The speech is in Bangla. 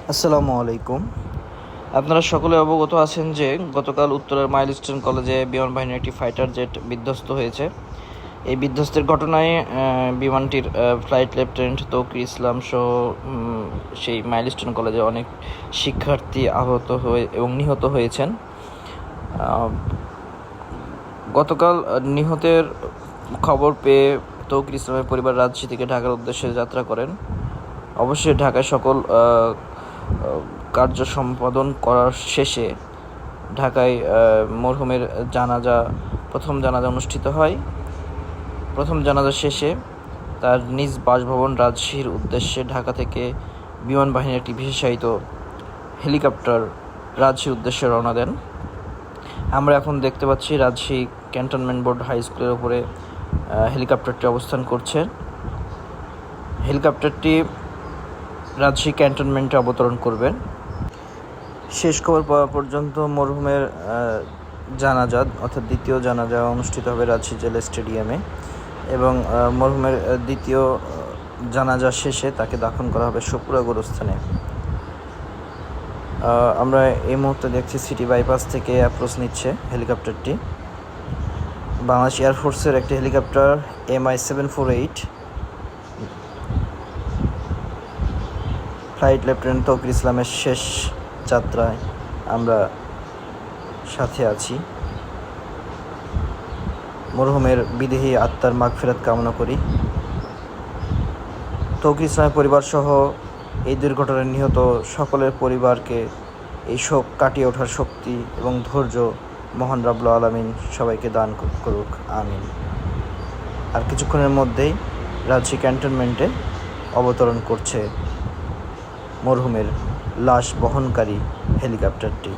আসসালামু আলাইকুম। আপনারা সকলে অবগত আছেন যে গতকাল উত্তরের মাইলস্টোন কলেজে বিমান বাহিনীর একটি ফাইটার জেট বিধ্বস্ত হয়েছে। এই বিধ্বস্তের ঘটনায় বিমানটির ফ্লাইট লেফটেন্যান্ট তৌকির ইসলাম সহ সেই মাইলস্টোন কলেজে অনেক শিক্ষার্থী আহত হয়ে এবং নিহত হয়েছেন। গতকাল নিহতের খবর পেয়ে তৌকির ইসলামের পরিবার রাজশাহী থেকে ঢাকার উদ্দেশ্যে যাত্রা করেন। অবশ্যই ঢাকায় সকল কার্য সম্পাদন করার শেষে ঢাকায় মরহুমের প্রথম জানাজা অনুষ্ঠিত হয়। প্রথম জানাজা শেষে তার নিজ বাসভবন রাজশাহীর উদ্দেশ্যে ঢাকা থেকে বিমান বাহিনীর একটি বিশেষায়িত হেলিকপ্টার রাজশাহীর উদ্দেশ্যে রওনা দেন। আমরা এখন দেখতে পাচ্ছি রাজশাহী ক্যান্টনমেন্ট বোর্ড হাই স্কুলের উপরে হেলিকপ্টারটি অবস্থান করছে। হেলিকপ্টারটি রাজশাহী ক্যান্টনমেন্টে অবতরণ করবেন। শেষ খবর পাওয়া পর্যন্ত মরহুমের জানাজা অর্থাৎ দ্বিতীয় জানাজা অনুষ্ঠিত হবে রাজশাহী জেলা স্টেডিয়ামে এবং মরহুমের দ্বিতীয় জানাজা শেষে তাকে দাফন করা হবে সপুরা গোরস্থানে। আমরা এই মুহূর্তে দেখছি সিটি বাইপাস থেকে অ্যাপ্রোচ নিচ্ছে হেলিকপ্টারটি। বাংলাদেশ এয়ারফোর্সের একটি helicopter MI-748 flight lieutenant Tauqir ইসলামের শেষ যাত্রায় আমরা সাথে আছি। মরহুমের বিদেহী আত্মার মাগফিরাত কামনা করি। তৌকির ইসলামের পরিবার সহ এই দুর্ঘটনায় নিহত সকলের পরিবারকে এই শোক কাটিয়ে ওঠার শক্তি এবং ধৈর্য মহান রব্বুল আলামিন সবাইকে দান করুক, আমিন। আর কিছুক্ষণের মধ্যেই রাজশাহী ক্যান্টনমেন্টে অবতরণ করছে মরহুমের লাশ বহনকারী হেলিকপ্টারটি।